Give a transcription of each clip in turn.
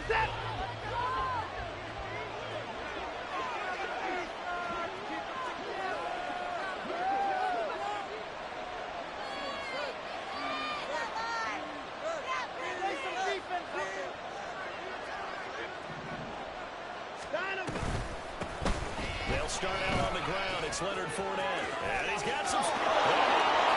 They'll start out on the ground. It's Leonard Fournette. And he's got some speed.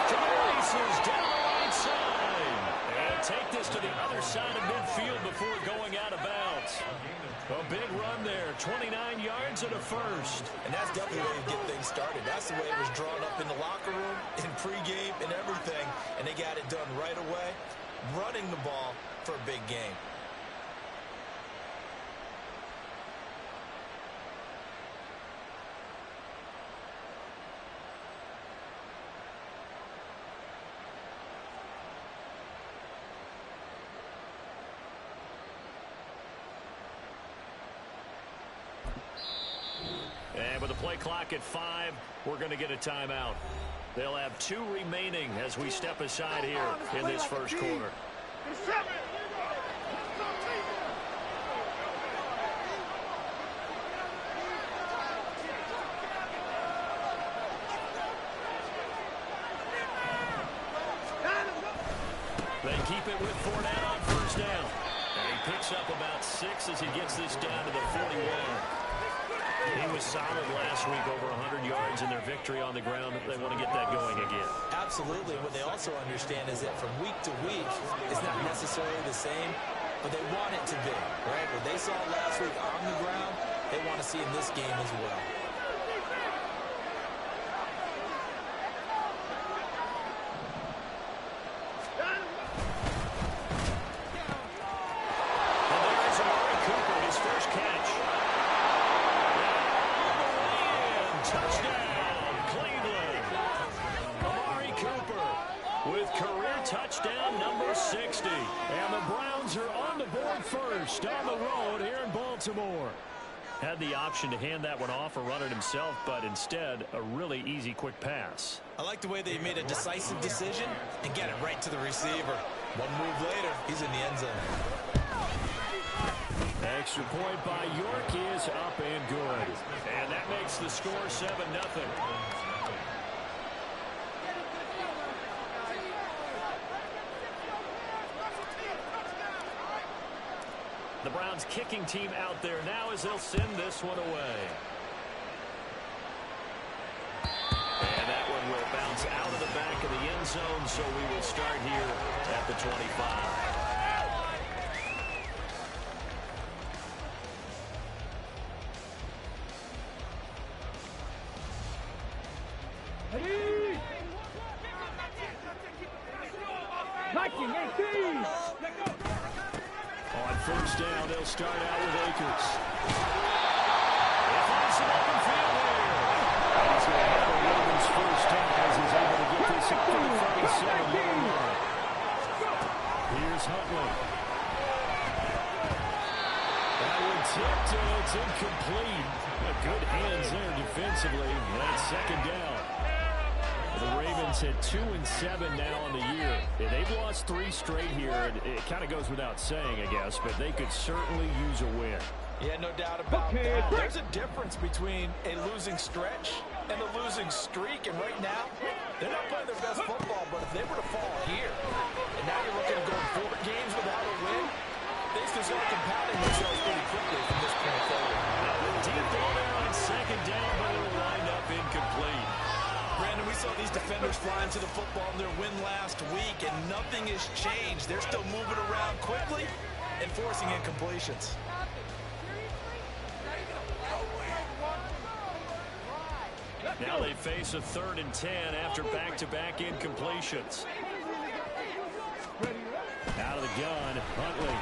To the races down the right side. And take this to the other side of midfield before going out of bounds. A big run there. 29 yards and a first. And that's definitely the way you get things started. That's the way it was drawn up in the locker room, in pregame, and everything. And they got it done right away, running the ball for a big game. And with the play clock at 5, we're going to get a timeout. They'll have 2 remaining as we step aside here in this first quarter. They keep it with Fournette on first down. And he picks up about 6 as he gets this down to the 41. He was solid last week, over 100 yards in their victory on the ground. They want to get that going again. Absolutely. What they also understand is that from week to week, it's not necessarily the same, but they want it to be, right? What they saw last week on the ground, they want to see in this game as well. Touchdown number 60. And the Browns are on the board first on the road here in Baltimore. Had the option to hand that one off or run it himself, but instead a really easy quick pass. I like the way they made a decisive decision and get it right to the receiver. One move later, he's in the end zone. Extra point by York is up and good. And that makes the score 7-0. The Browns kicking team out there now as they'll send this one away. And that one will bounce out of the back of the end zone, so we will start here at the 25. On first down, they'll start out with Akers. They find some open field here. And he's going to have a Ravens first down as he's able to get this up to the 37-yard line. Here's Huntley. That one tipped, and it's incomplete. Good hands there defensively. That's second down. The Ravens hit 2-7 now on the year. They've lost 3 straight here. It kind of goes without saying, I guess, but they could certainly use a win. Yeah, no doubt about that. There's a difference between a losing stretch and a losing streak, and right now, they're not playing their best football, but if they were to fall here, and now you're looking at going 4 games without a win, they can start compounding themselves pretty quickly from this point forward. Deep ball there on second down, but it'll wind up incomplete. Brandon, we saw these defenders flying to the football in their win last week, and nothing has changed. They're still moving around quickly and forcing incompletions. Now they face a 3rd and 10 after back-to-back incompletions. Out of the gun, Huntley.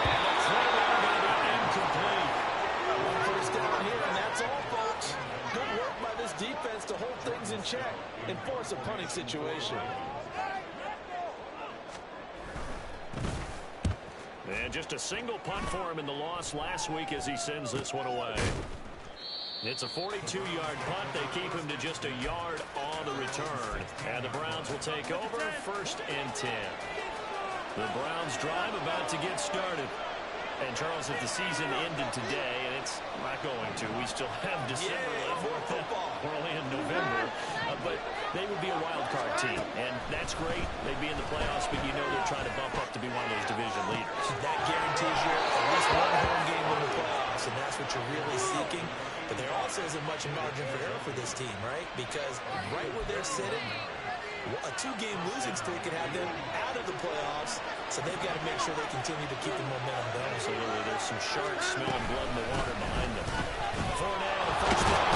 And the throw incomplete. One first down here, and that's all, folks. Good work by this defense to hold things in check and force a punting situation. And just a single punt for him in the loss last week as he sends this one away. It's a 42-yard punt. They keep him to just a yard on the return. And the Browns will take over 1st and 10. The Browns drive about to get started. And, Charles, if the season ended today, and it's not going to, we still have December left. We're only in November. But they would be a wild card team, and that's great. They'd be in the playoffs, but you know they're trying to bump up to be one of those division leaders. That guarantees you at least one home game in the playoffs, and that's what you're really seeking. But there also isn't much margin for error for this team, right? Because right where they're sitting, a 2-game losing streak could have them out of the playoffs, so they've got to make sure they continue to keep the momentum going. Absolutely. There's some sharks smelling blood in the water behind them. Fournette, first down.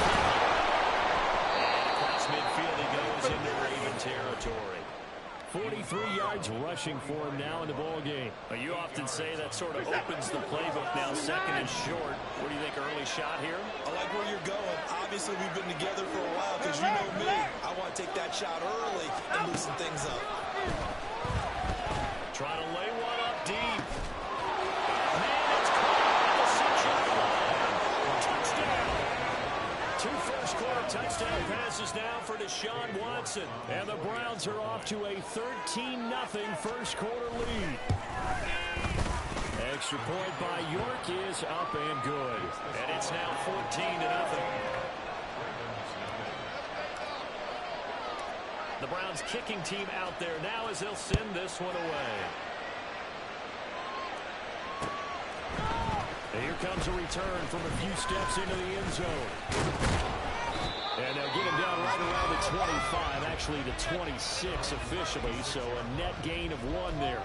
Across midfield he goes into Raven territory. 43 yards rushing for him now in the ball game. You often say that sort of opens the playbook now, second and short. What do you think, early shot here? I like where you're going. Obviously, we've been together for a while because you know me. I want to take that shot early and loosen things up. Trying to lay one up deep. Man, it's caught at the 6-yard line. Touchdown. 2 first-quarter touchdown passes now for Deshaun Watson. And the Browns are off to a 13-0 first-quarter lead. Extra point by York is up and good. And it's now 14-0. The Browns kicking team out there now as they'll send this one away. And here comes a return from a few steps into the end zone. And they'll get him down right around the 25, actually the 26 officially, so a net gain of 1 there.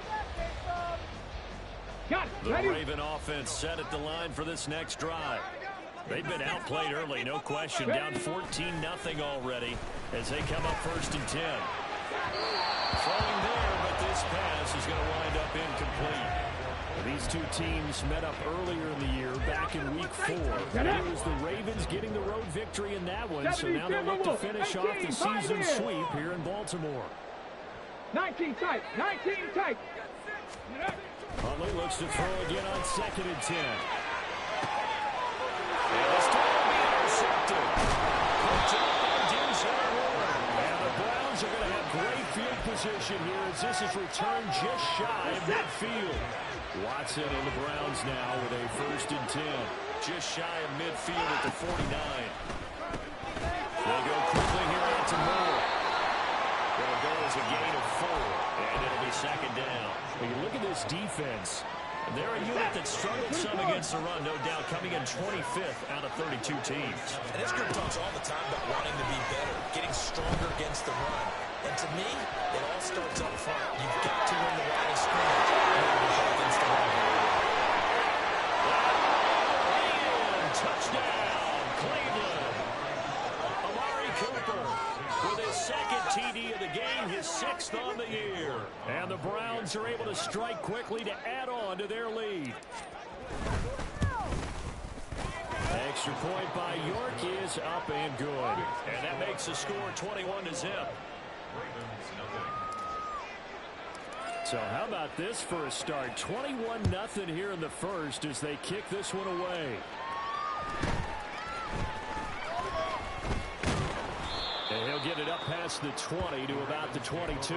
The Raven offense set at the line for this next drive. They've been outplayed early, no question. Down 14-0 already as they come up 1st and 10. Throwing there, but this pass is going to wind up incomplete. These two teams met up earlier in the year, back in week 4. It was the Ravens getting the road victory in that one, so now they'll look to finish off the season sweep here in Baltimore. 19 tight, 19 tight. Huntley looks to throw again on 2nd and 10. And this time will be intercepted. Picked up by Denzel Ward. And the Browns are going to have great field position here as this is returned just shy of midfield. Watson and the Browns now with a 1st and 10. Just shy of midfield at the 49. They go quickly here out to Moore. It'll go as a gain of 4. And it'll be 2nd down. When you look at this defense, they're a unit that struggled some against the run, no doubt, coming in 25th out of 32 teams. And this group talks all the time about wanting to be better, getting stronger against the run. And to me, it all starts up front. You've got to win the line of scrimmage in order to play against the run. Touchdown, Cleveland. Amari Cooper with his 2nd TD of the game, his 6th on the year. And the Browns are able to strike quickly to add on to their lead. Extra point by York is up and good. And that makes the score 21-0. So how about this for a start? 21-0 here in the first as they kick this one away. And he'll get it up past the 20 to about the 22.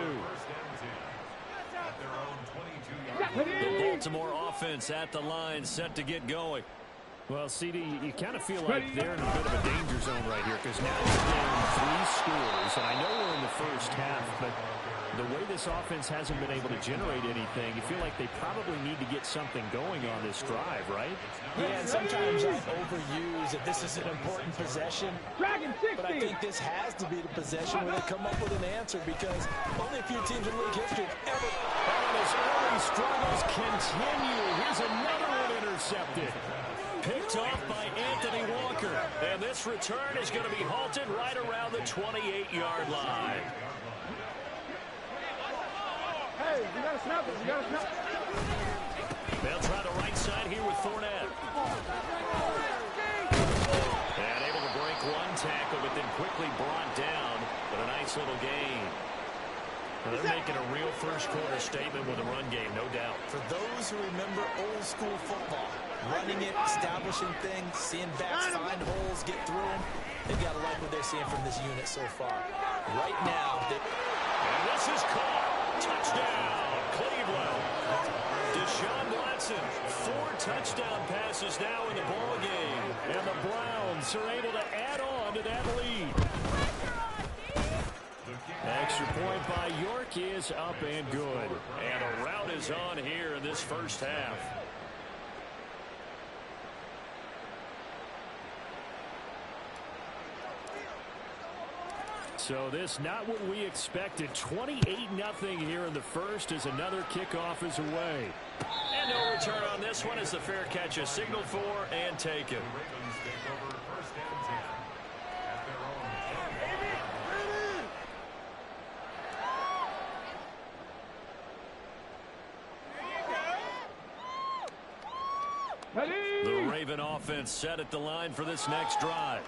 The Baltimore offense at the line, set to get going. Well, CD, you kind of feel like they're in a bit of a danger zone right here because now they're down 3 scores. And I know we're in the first half, but the way this offense hasn't been able to generate anything, you feel like they probably need to get something going on this drive, right? Yeah, and sometimes I overuse that this is an important possession. But I think this has to be the possession where they come up with an answer because only a few teams in league history have ever. And his early struggles continue. Here's another one intercepted. Picked off by Anthony Walker. And this return is going to be halted right around the 28-yard line. Hey, you got to snap it. You got to snap it. They'll try the right side here with Fournette. And able to break 1 tackle, but then quickly brought down. But a nice little gain. Well, they're making a real first-quarter statement with a run game, no doubt. For those who remember old-school football, running it, establishing things, seeing backs find holes, get through them, they've got to like what they're seeing from this unit so far. Right now, and this is caught. Touchdown, Cleveland. Deshaun Watson, 4 touchdown passes now in the ball game. And the Browns are able to add on to that lead. Extra point by York is up and good. And a rout is on here in this first half. So this not what we expected. 28-0 here in the first as another kickoff is away. And no return on this one as the fair catch is signaled for and taken. The Raven offense set at the line for this next drive.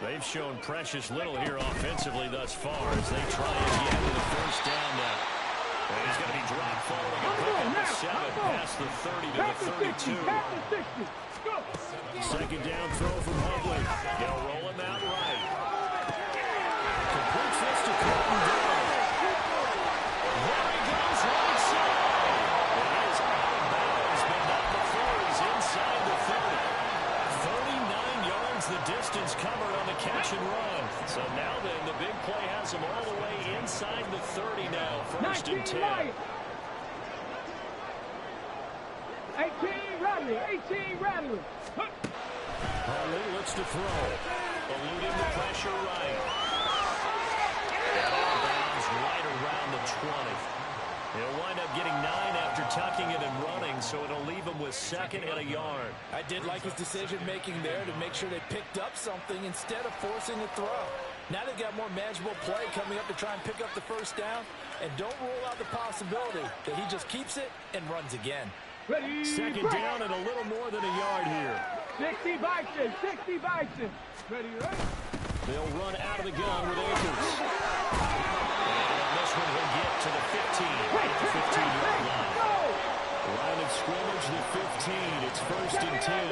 They've shown precious little here offensively thus far as they try again with a first down now. And he's going to be dropped forward and pick up the 7 past the 30 to the 32. Second down throw from Huntley. They'll roll him out right. Completes this to Carlton Davis. There he goes right side. And he is out of bounds, but not before he's inside the 30. 39 yards the distance covered on the catch and run. So now then the big play has him all the way inside the 30 now. First and 10. 18 Radley. 18 Radley. Huntley looks to throw. Eluding the pressure right. And out of bounds right around the 20. He'll wind up getting 9 after tucking it and running, so it'll leave him with 2nd and a yard. I did like his decision-making there to make sure they picked up something instead of forcing the throw. Now they've got more manageable play coming up to try and pick up the first down, and don't rule out the possibility that he just keeps it and runs again. Ready, second down and a little more than a yard here. 60 Bison, 60 Bison. Ready, right? They'll run out of the gun with Akers. And this one will get to the 15, at the 15-yard line. Line of scrimmage, the 15. It's first and 10.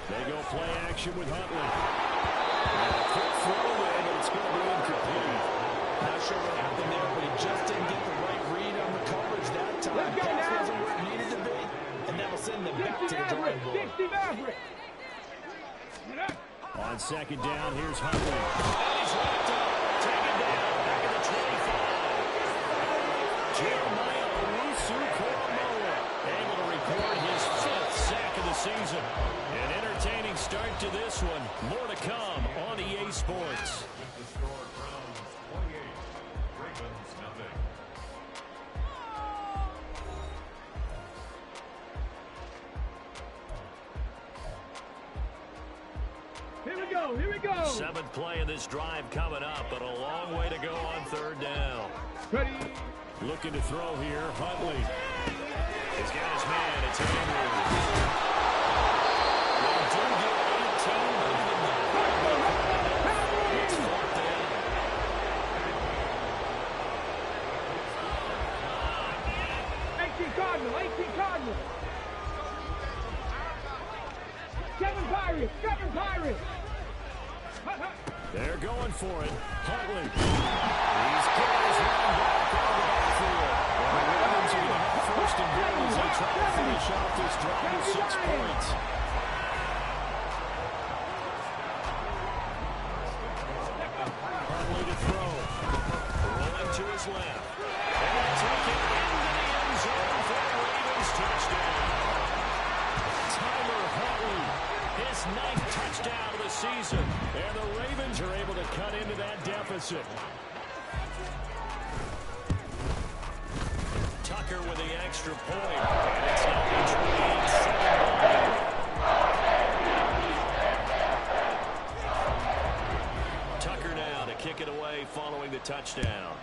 They go play action with Huntley. Quick throw there, but it's going to be incomplete. Not sure what happened there, but he just didn't get the right read on the coverage that time. Pass wasn't where it needed to be, and that'll send them back to the drawing board. 60 Maverick. On second down, here's Huntley. And he's wrapped up. Taken down. Back at the 25. Jeremiah Owusu-Koramoah able to record his 5th sack of the season. An entertaining start to this one. More to come on EA Sports. Here we go. 7th play of this drive coming up, but a long way to go on third down. Ready. Looking to throw here, Huntley. He's got his man, it's Andrews. They do get 18, but even that, it's 4th down. $18 Cardinal. Kevin Pirates. They're going for it. Huntley. He's got his running back out of the backfield. And the Ravens are going to have first and goal as they try to finish off this drive with 6 points. Huntley to throw. Rolling to his left. And taken into the end zone for the Ravens touchdown. Tyler Huntley, his 9th touchdown of the season. And the Ravens are able to cut into that deficit. Tucker with the extra point. And it's now a 28-7 ball. Tucker now to kick it away following the touchdown.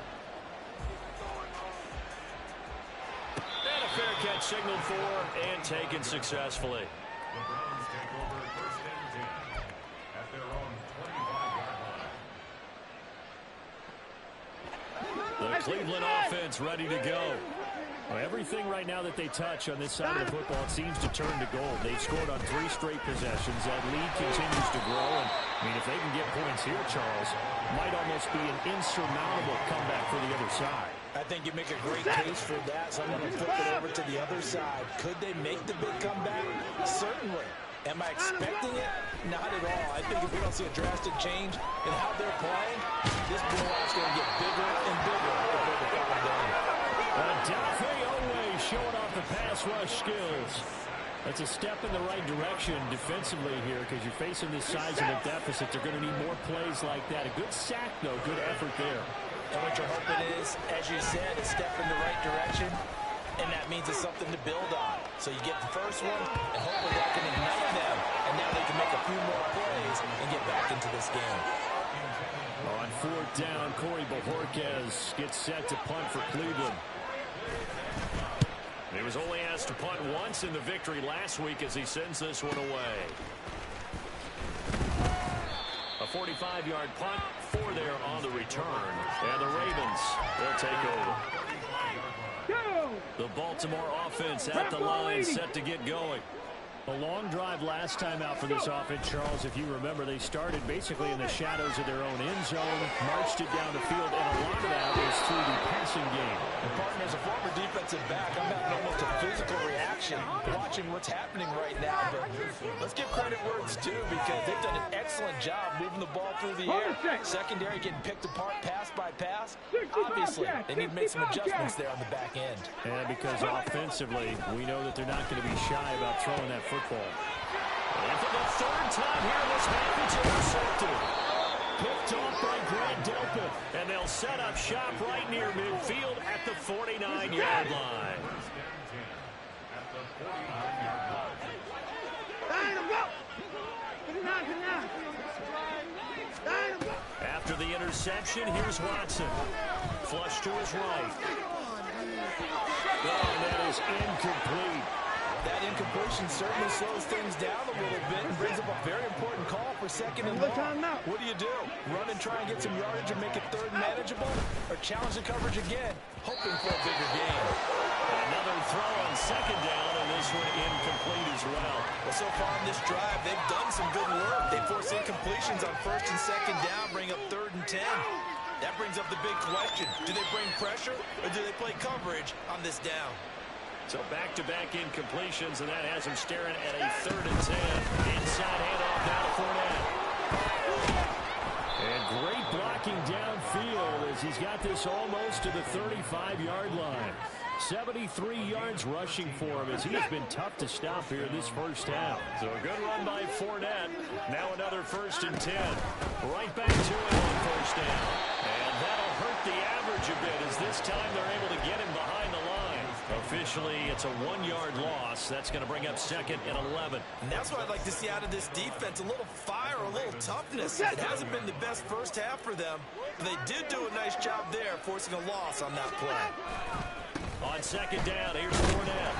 And a fair catch signaled for and taken successfully. The Browns take over first and 10 at their own 25-yard line. The Cleveland offense ready to go. Well, everything right now that they touch on this side of the football, it seems to turn to gold. They've scored on 3 straight possessions. That lead continues to grow. And, I mean, if they can get points here, Charles, might almost be an insurmountable comeback for the other side. I think you make a great case for that, so I'm going to flip it over to the other side. Could they make the big comeback? Certainly. Am I expecting it? Not at all. I think if we don't see a drastic change in how they're playing, this blowout's going to get bigger and bigger before the final game. Odafe Oweh showing off the pass rush skills. That's a step in the right direction defensively here because you're facing this size of a deficit. They're going to need more plays like that. A good sack, though. Good effort there. And what you're hoping is, as you said, a step in the right direction, and that means it's something to build on. So you get the first one, and hopefully that can ignite them, and now they can make a few more plays and get back into this game. On 4th down, Corey Bojorquez gets set to punt for Cleveland. He was only asked to punt once in the victory last week as he sends this one away. A 45-yard punt, 4 there on the return. And the Ravens will take over. The Baltimore offense at the line, set to get going. A long drive last time out for this offense, Charles. If you remember, they started basically in the shadows of their own end zone, marched it down the field, and a lot of that was through the passing game. And partner, as a former defensive back, I'm having almost a physical reaction watching what's happening right now. But let's give credit where it's due because they've done an excellent job moving the ball through the air. Secondary getting picked apart pass by pass. Obviously, they need to make some adjustments there on the back end. And because offensively, we know that they're not going to be shy about throwing that football. And for the 3rd time here, this half it's intercepted. Picked off by Grant Delpit. And they'll set up shop right near midfield at the 49-yard line. After the interception, here's Watson. Flush to his right. Oh, that is incomplete. That incompletion certainly slows things down a little bit and brings up a very important call for 2nd and long. What do you do? Run and try and get some yardage and make it 3rd manageable? Or challenge the coverage again, hoping for a bigger gain? Another throw on 2nd down, and this one incomplete as well. Well, so far in this drive, they've done some good work. They force incompletions on 1st and 2nd down, bring up 3rd and 10. That brings up the big question. Do they bring pressure, or do they play coverage on this down? So back-to-back incompletions, and that has him staring at a 3rd and 10. Inside handoff now to Fournette. And great blocking downfield as he's got this almost to the 35-yard line. 73 yards rushing for him as he has been tough to stop here in this first half. So a good run by Fournette. Now another 1st and 10. Right back to it on 1st down. And that'll hurt the average a bit as this time they're able to get him behind the line. Officially, it's a 1-yard loss. That's going to bring up 2nd and 11. And that's what I'd like to see out of this defense. A little fire, a little toughness. It hasn't been the best first half for them, but they did do a nice job there, forcing a loss on that play. On 2nd down, here's Fournette.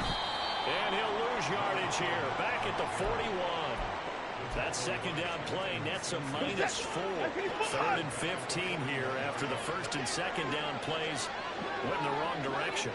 And he'll lose yardage here. Back at the 41. That 2nd down play nets a -4. 3rd and 15 here after the 1st and 2nd down plays went in the wrong direction.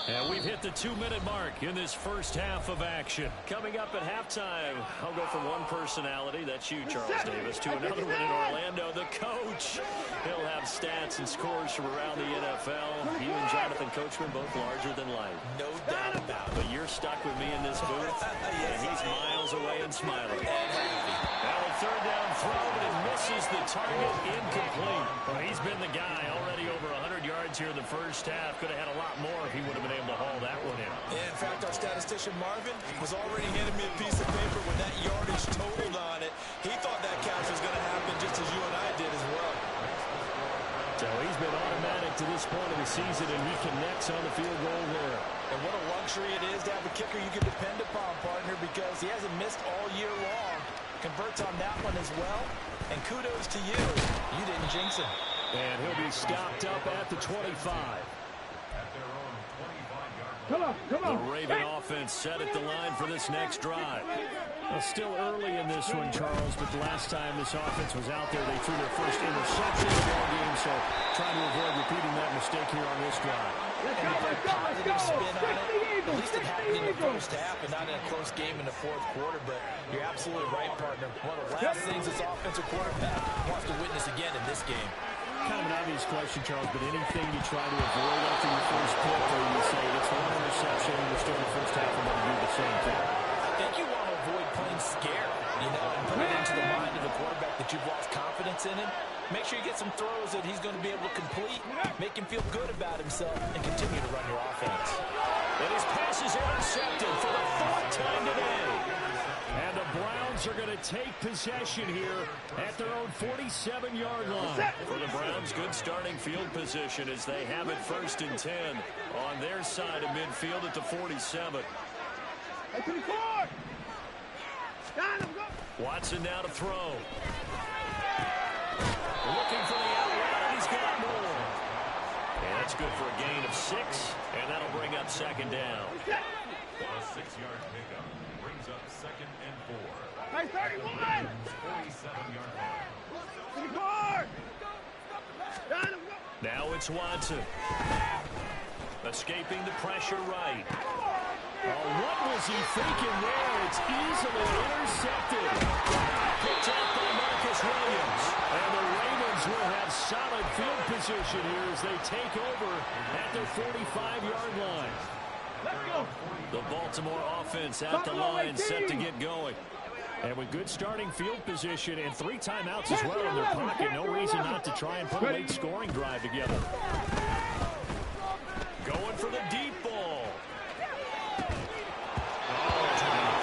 And we've hit the 2-minute mark in this first half of action. Coming up at halftime, I'll go from one personality, that's you, Charles Davis, to another one in Orlando, the coach. He'll have stats and scores from around the NFL. You and Jonathan Coachman both larger than life. No doubt about it. But you're stuck with me in this booth, and he's miles away and smiling. Now a 3rd down throw, but it misses the target, incomplete. Well, he's been the guy already over 100 yards here in the first half. Could have had a lot more if he would have been able to haul that one in. Yeah, in fact, our statistician Marvin was already handing me a piece of paper with that yardage totaled on it. He thought that catch was going to happen just as you and I did as well. So he's been automatic to this point of the season, and he connects on the field goal there. And what a luxury it is to have a kicker you can depend upon, partner, because he hasn't missed all year long. Converts on that one as well. And kudos to you. You didn't jinx him. And he'll be stopped up at the 25. Come on. The Raven offense set at the line for this next drive. Well, still early in this one, Charles, but the last time this offense was out there, they threw their first interception of the ball game, so trying to avoid repeating that mistake here on this drive. Let's go, let's go, let's go. Fix the Eagles, At least it fix happened the in the Eagles. first half and not in a close game in the fourth quarter, but you're absolutely right, partner. One of the last things this offensive quarterback wants to witness again in this game. Kind of an obvious question, Charles, but anything you try to avoid after your first pick, or you say it's one interception, you're still in the first half, and then you do the same thing? I think you want to avoid playing scared, you know, and put it into the mind of the quarterback that you've lost confidence in him. Make sure you get some throws that he's going to be able to complete, make him feel good about himself, and continue to run your offense. And his pass is intercepted for the fourth time today. And the Browns are going to take possession here at their own 47-yard line. For the Browns, good starting field position as they have it 1st and 10 on their side of midfield at the 47. Watson now to throw. Looking for the out route, and he's got more. And that's good for a gain of 6, and that'll bring up 2nd down. A 6-yard pickup brings up 2nd and 4. Hey, 31. 47-yard line. Now it's Watson. Escaping the pressure right. Oh, what was he thinking there? It's easily intercepted. Picked up by Marcus Williams. And the Ravens will have solid field position here as they take over at their 45-yard line. Let's go. The Baltimore offense at the line, set to get going. And with good starting field position and 3 timeouts as well in their pocket, no reason not to try and put a late scoring drive together. Going for the deep ball.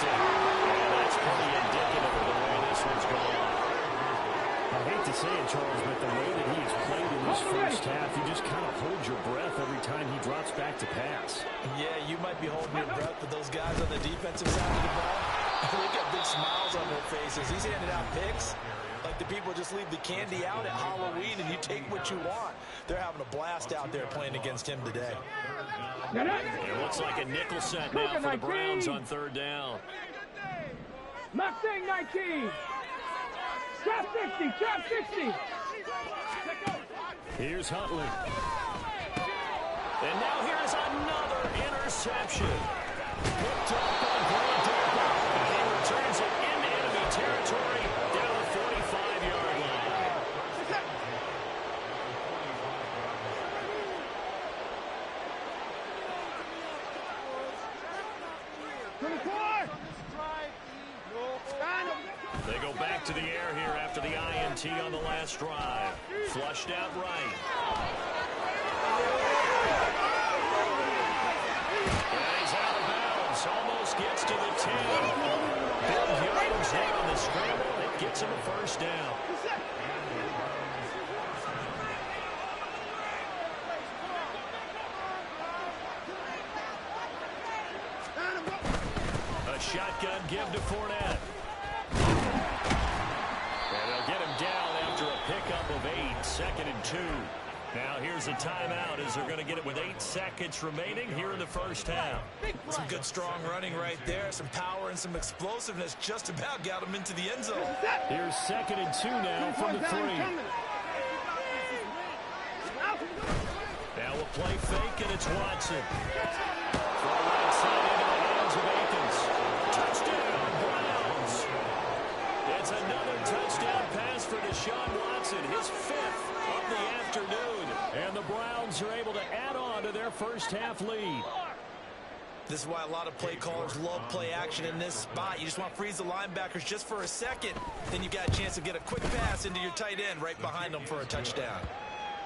That's pretty indicative of the way this one's going. I hate to say it, Charles, but the way that he has played in this first half, you just kind of hold your breath every time he drops back to pass. Yeah, you might be holding your breath, but those guys on the defensive side of the ball, they got big smiles on their faces. He's handing out picks like the people just leave the candy out at Halloween and you take what you want. They're having a blast out there playing against him today. It looks like a nickel set now for the Browns on 3rd down. Mustang 19. Trap 60, trap 60. Here's Huntley. And now here's another interception. Picked up by Grant Delpit. And he returns it into enemy territory down the 45-yard line. They go back to the air here after the INT on the last drive. Flushed out right. And he's out of bounds. Almost gets to the 10. Big yardage there on the scramble. It gets him a 1st down. A shotgun give to Fournette. And they'll get him down after a pickup of 8, 2nd and 2. Now here's a timeout as they're going to get it with 8 seconds remaining here in the first half. Some good strong running right there, some power and some explosiveness just about got him into the end zone. Here's 2nd and 2 now from the 3. Now a play fake, and it's Watson. Throw right side into the hands of Akins. Touchdown, Browns. It's another touchdown pass for Deshaun Watson, his 5th of the afternoon. And the Browns are able to add on to their first half lead. This is why a lot of play callers love play action in this spot. You just want to freeze the linebackers just for a second. Then you've got a chance to get a quick pass into your tight end right behind them for a touchdown.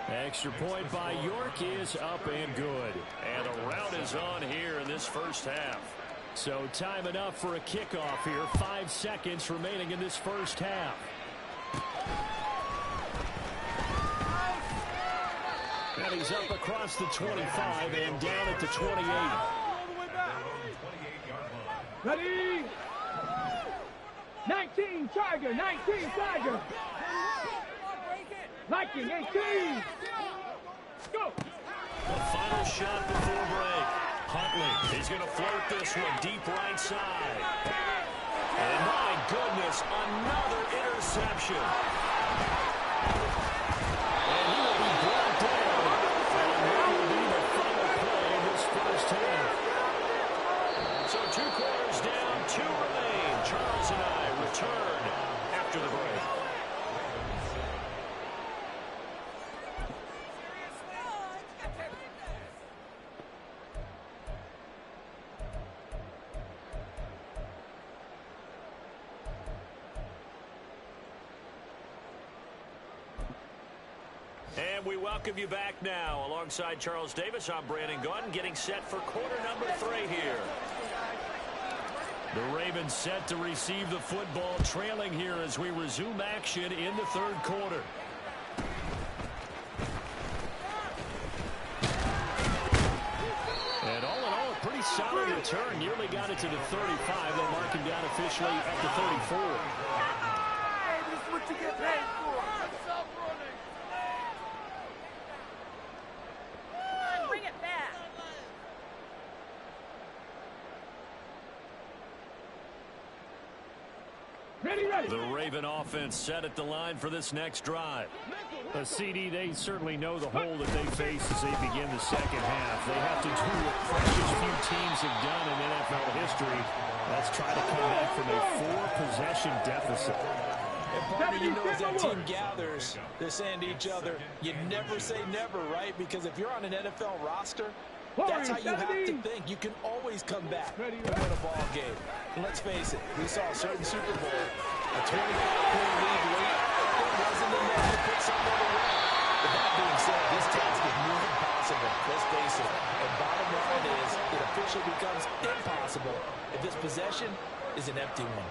Extra point by York is up and good. And the route is on here in this first half. So time enough for a kickoff here. 5 seconds remaining in this first half. And he's up across the 25 and down at the 28. Ready? 19 Tiger, 19 Tiger. Viking 18. Go. The final shot before break. Huntley, he's going to float this one deep right side. And my goodness, another interception. And he will be brought down. And that will be the final play of this first half. So 2 quarters down, 2 remain. Charles and I return after the break. And we welcome you back now. Alongside Charles Davis, I'm Brandon Gaudin, getting set for quarter number 3 here. The Ravens set to receive the football, trailing here as we resume action in the 3rd quarter. And all in all, a pretty solid return. Nearly got it to the 35. They'll mark him down officially at the 34. Hey, this is what you get paid for. Stop running. Bring it back. Ready, ready. The Raven offense set at the line for this next drive. CD, they certainly know the hole that they face as they begin the second half. They have to do what precious few teams have done in NFL history. Let's try to come back from a 4-possession deficit. And partner, you know, as that team gathers, they're saying to each other, you never say never, right? Because if you're on an NFL roster, that's how you have to think. You can always come back and win a ball game. And let's face it, we saw a certain Super Bowl, a 25-point lead late. It wasn't enough to put someone away. But that being said, this task is more than possible. Let's face it. And bottom line is, it officially becomes impossible if this possession is an empty one.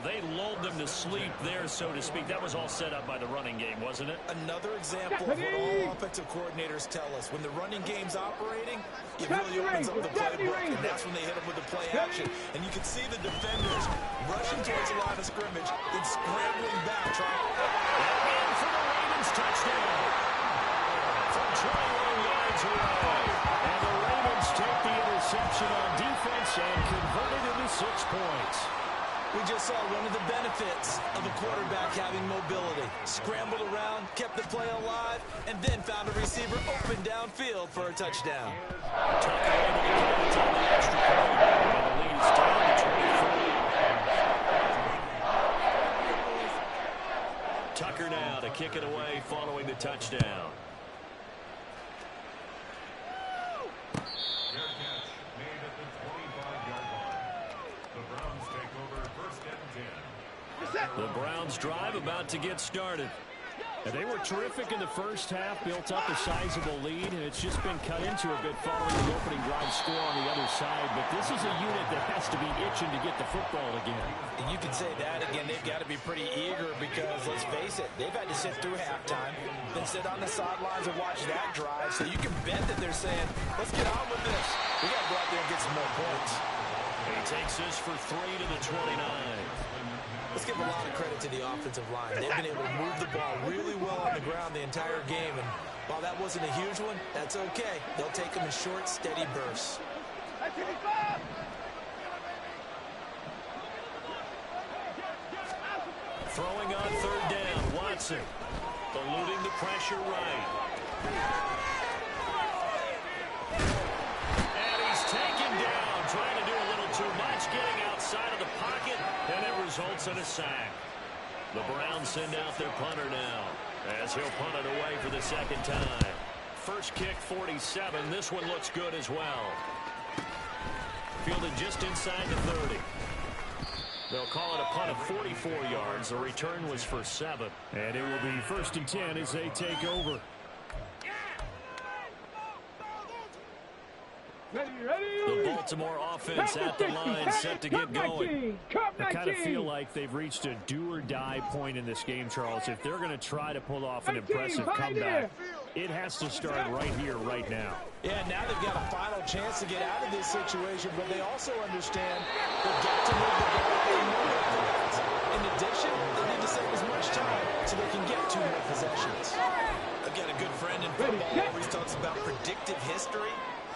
They lulled them to sleep there, so to speak. That was all set up by the running game, wasn't it? Another example of what all offensive coordinators tell us. When the running game's operating, it really opens up the playbook, and that's when they hit them with the play action. And you can see the defenders rushing towards the line of scrimmage, then scrambling back, trying. And for the Ravens, touchdown. From 21 yards away. And the Ravens take the interception on defense and convert it into 6 points. We just saw one of the benefits of a quarterback having mobility. Scrambled around, kept the play alive, and then found a receiver open downfield for a touchdown. Tucker able to connect on the extra point, and the lead is down to 23. Tucker now to kick it away following the touchdown. Fair catch made at the 25-yard line. The Browns take over 1st and 10. The Browns drive about to get started. And they were terrific in the first half, built up a sizable lead, and it's just been cut into a bit following the opening drive score on the other side. But this is a unit that has to be itching to get the football again. And you can say that again, they've got to be pretty eager because, let's face it, they've had to sit through halftime, then sit on the sidelines and watch that drive. So you can bet that they're saying, let's get on with this. We got to go out there and get some more points. He takes this for 3 to the 29. Let's give a lot of credit to the offensive line. They've been able to move the ball really well on the ground the entire game. And while that wasn't a huge one, that's okay. They'll take them in short, steady bursts. Throwing on 3rd down, Watson. Eluding the pressure right. And he's taken down, trying to do a little too much, getting outside of the pocket, and it results in a sack. The Browns send out their punter now, as he'll punt it away for the 2nd time. First kick, 47. This one looks good as well. Fielded just inside the 30. They'll call it a punt of 44 yards. The return was for 7. And it will be 1st and 10 as they take over. The Baltimore offense at the line, set to get going. I kind of feel like they've reached a do-or-die point in this game, Charles. If they're going to try to pull off an impressive comeback, it has to start right here, right now. Yeah, now they've got a final chance to get out of this situation, but they also understand they've got to move the ball and move it. In addition, they need to save as much time so they can get 2 more possessions. I've got a good friend in football who always talks about predictive history.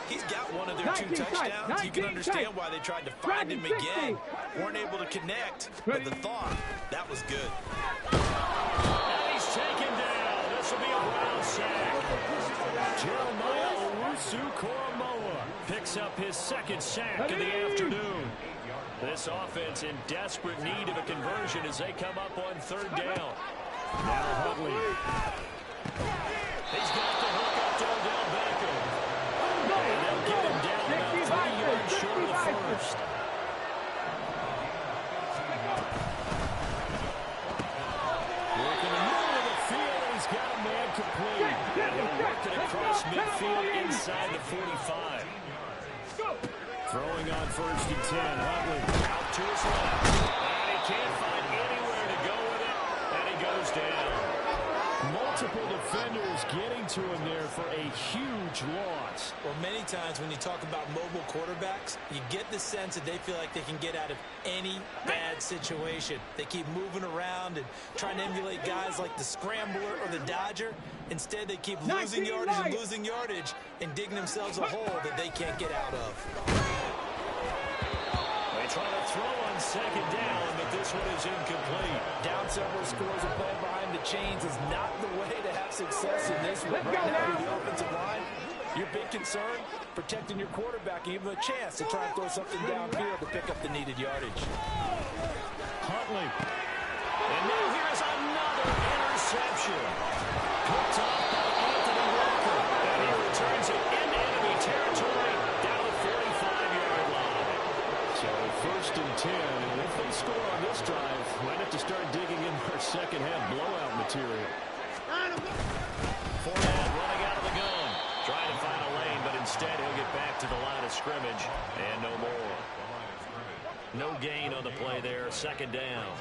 He's got one of their 2 touchdowns. You can understand why they tried to find him again. Weren't able to connect, but the thought, that was good. And he's taken down. This will be a Brown sack. Jeremiah Owusu-Koramoah picks up his 2nd sack of the afternoon. This offense in desperate need of a conversion as they come up on 3rd down. Now Huntley. He's got the hook up to Odell Beckham. And they'll get him down about 3 yards short of the first. Working the middle of the field, he's got a man complete. And he'll work it across midfield inside the 45. Throwing on 1st and 10. Huntley out to his left. And he can't find anywhere to go with it. And he goes down. Multiple defenders getting to him there for a huge loss. Well, many times when you talk about mobile quarterbacks, you get the sense that they feel like they can get out of any bad situation. They keep moving around and trying to emulate guys like the Scrambler or the Dodger. Instead, they keep losing yardage and digging themselves a hole that they can't get out of. They try to throw on 2nd down, but this one is incomplete. Down several scores and playing behind the chains is not the way to have success in this one. Right now, the offensive line, your big concern, protecting your quarterback, give him a chance to try and throw something downfield to pick up the needed yardage. Huntley. And now here's another interception. Picked off by Anthony Walker. And he returns it into enemy territory down the 45-yard line. So 1st and 10, and if they score on this drive, might have to start digging in their second-half blowout material. Fournette running out of the gun, trying to find a lane, but instead he'll get back to the line of scrimmage, and no more. No gain on the play there, 2nd down.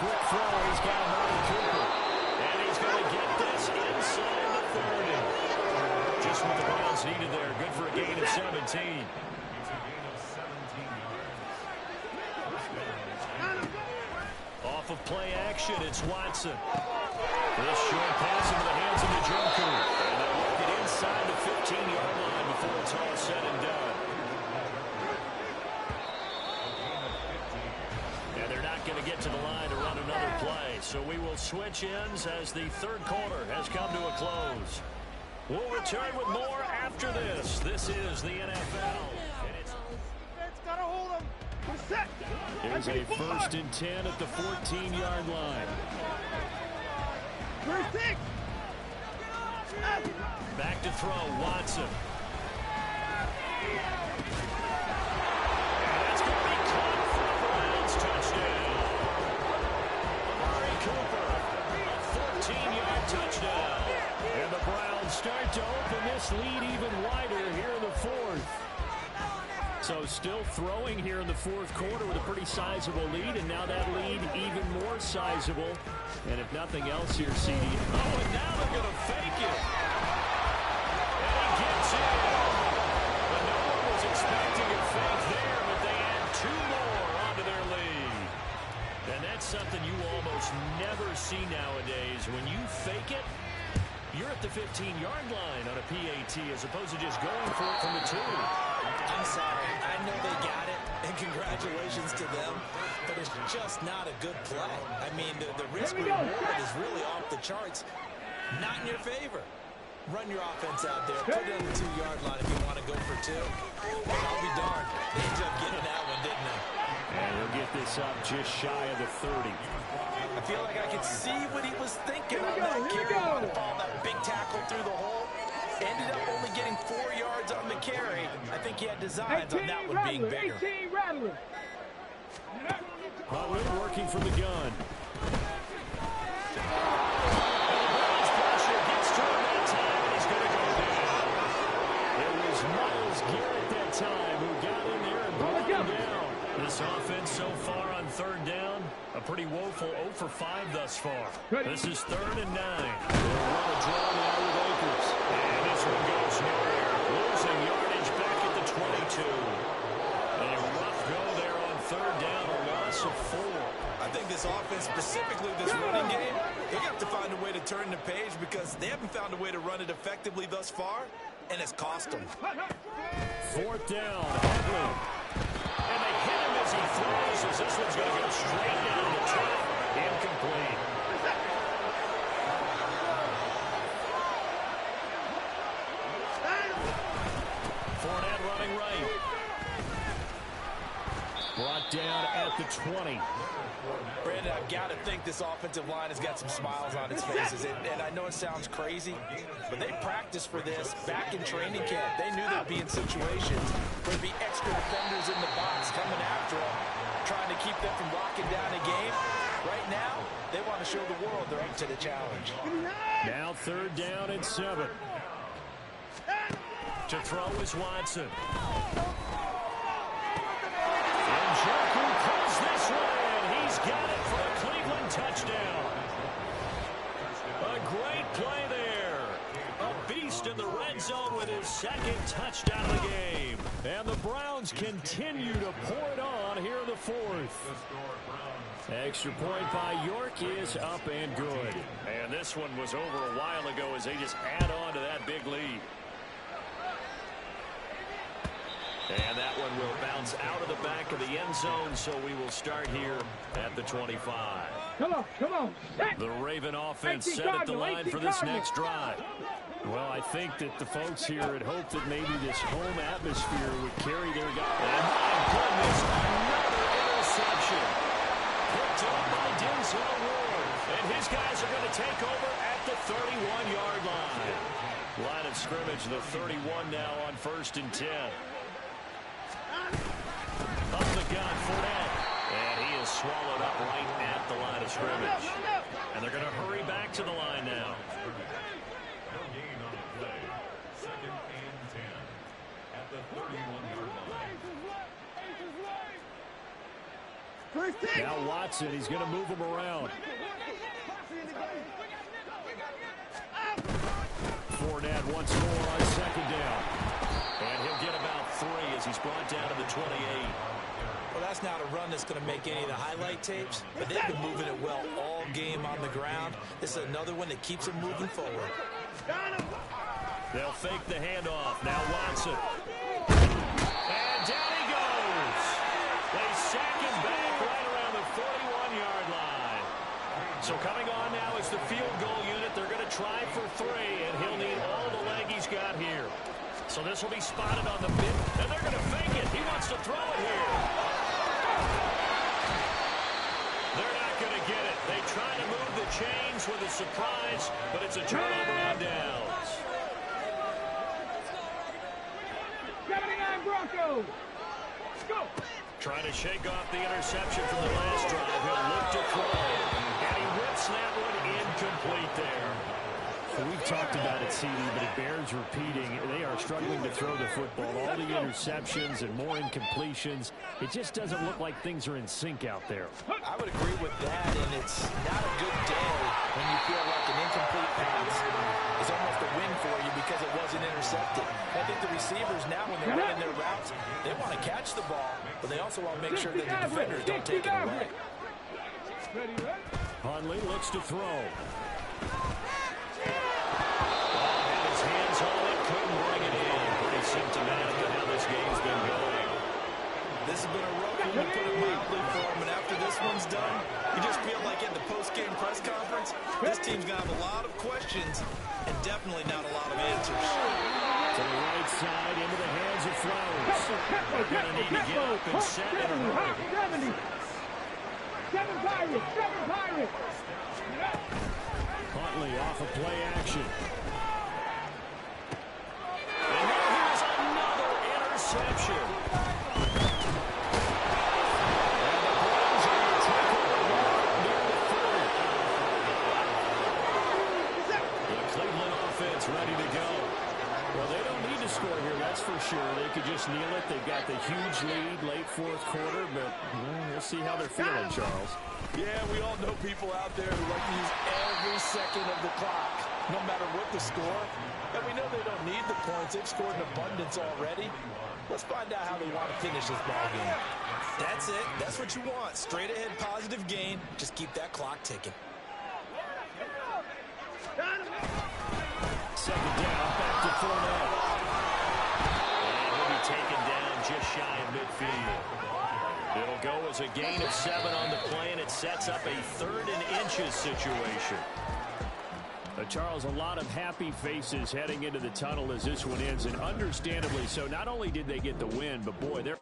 Quick throw, he's got Amari Cooper, and he's going to get this inside the 30. Just what the Browns needed there. Good for a gain of 17. Off of play action, it's Watson. This short pass into the hands of Njoku. And they'll work it inside the 15-yard line before it's all said and done. And they're not going to get to the line to run another play. So we will switch ends as the 3rd quarter has come to a close. We'll return with more after this. This is the NFL. Gotta hold him. We're set. Here's a 1st and 10 at the 14-yard line. First 6. Back to throw, Watson. And that's going to be caught for a Browns touchdown. Amari Cooper, a 14-yard touchdown. And the Browns start to open this lead even wider here in the 4th. So still throwing here in the 4th quarter with a pretty sizable lead, and now that lead even more sizable. And if nothing else here, CD. Oh, and now they're going to fake it. And he gets it. But no one was expecting a fake there, but they add 2 more onto their lead. And that's something you almost never see nowadays. When you fake it, you're at the 15-yard line on a PAT as opposed to just going for it from the 2. I'm sorry. I know they got it, and congratulations to them, but it's just not a good play. I mean, the risk-reward is really off the charts. Not in your favor. Run your offense out there. Put it on the 2-yard line if you want to go for 2. And I'll be darned. They ended up getting that one, didn't they? And he'll get this up just shy of the 30. I feel like I could see what he was thinking on that carry. Wanted to follow that big tackle through the hole. Ended up only getting 4 yards on the carry. I think he had designs on that one being bigger. Huntley working from the gun. Pressure gets to him that time, and he's going to go down. It was Myles Garrett that time who got in there and brought him down. This offense so far on 3rd down, a pretty woeful 0 for 5 thus far. This is 3rd and 9. They'll run a draw now with Akers. And this one goes nowhere. Losing yardage back at the 22. And a rough go there on 3rd down, a loss of 4. I think this offense, specifically this running game, they're going to have to find a way to turn the page because they haven't found a way to run it effectively thus far, and it's cost them. 4th down, Hedlund. And they hit him as he throws, as this one's going to go straight down the track. Incomplete. Fournette running right. Brought down at the 20. Brandon, I've got to think this offensive line has got some smiles on its faces. And I know it sounds crazy, but they practiced for this back in training camp. They knew they'd be in situations where there'd be extra defenders in the box coming after them, trying to keep them from locking down a game. Right now, they want to show the world they're up to the challenge. Now 3rd down and 7. To throw is Watson. And Njoku pulls this one in. He's got it for a Cleveland touchdown. A great play there. A beast in the red zone with his 2nd touchdown of the game. And the Browns continue to pour it on here in the 4th. Extra point by York is up and good. And this one was over a while ago as they just add on to that big lead. And that one will bounce out of the back of the end zone, so we will start here at the 25. Come on. The Raven offense set at the line for this next drive. Well, I think that the folks here had hoped that maybe this home atmosphere would carry their guy. And my goodness, another interception. Picked up by Denzel Ward. And his guys are going to take over at the 31-yard line. Line of scrimmage, the 31 now on 1st and 10. Up the gun, Fournette. And he is swallowed up right at the line of scrimmage. And they're going to hurry back to the line now. No gain on the play. 2nd and 10 at the 31-yard line. Now Watson, he's going to move him around. Fournette once more on 2nd down. And he'll get about 3 as he's brought down to the 28. Well, that's not a run that's going to make any of the highlight tapes, but they've been moving it well all game on the ground. This is another one that keeps them moving forward. They'll fake the handoff. Now Watson. And down he goes. They sack him back right around the 41-yard line. So coming on now is the field goal unit. They're going to try for 3, and he'll need all the leg he's got here. So this will be spotted on the mid, and they're going to fake it. He wants to throw it here. They're not going to get it. They try to move the chains with a surprise, but it's a turnover on downs. 79 Broncos. Let's go. Trying to shake off the interception from the last drive. He'll look to throw, and he rips that one incomplete there. Well, we've talked about it, CD, but it bears repeating. They are struggling to throw the football. All the interceptions and more incompletions. It just doesn't look like things are in sync out there. I would agree with that, and it's not a good day when you feel like an incomplete pass is almost a win for you because it wasn't intercepted. I think the receivers now, when they're running their routes, they want to catch the ball, but they also want to make sure that the defenders don't take it away. Hundley looks to throw. And his hands on it, couldn't bring it in. Pretty symptomatic of how this game's been going. This has been a rough one, to put it mildly, for him, and after this one's done, you just feel like at the post-game press conference, this team's going to have a lot of questions and definitely not a lot of answers. To the right side, into the hands of Flowers. They're going to need to get up and set in a hurry. 7 Pirates. Huntley off of play action. And now here's another interception. And the Browns are going to take over near the 30. The Cleveland offense ready to go. Well, they don't need to score here, that's for sure. They could just kneel it. They've got the huge lead late 4th quarter, but we'll see how they're feeling, Charles. Yeah, we all know people out there who like to use every second of the clock, no matter what the score. And we know they don't need the points. They've scored in abundance already. Let's find out how they want to finish this ball game. That's it. That's what you want. Straight ahead positive gain. Just keep that clock ticking. Second down, back to Fournette. And he'll be taken down just shy of midfield. It'll go as a gain of 7 on the play, and it sets up a 3rd and inches situation. Charles, a lot of happy faces heading into the tunnel as this one ends, and understandably so. Not only did they get the win, but boy, they're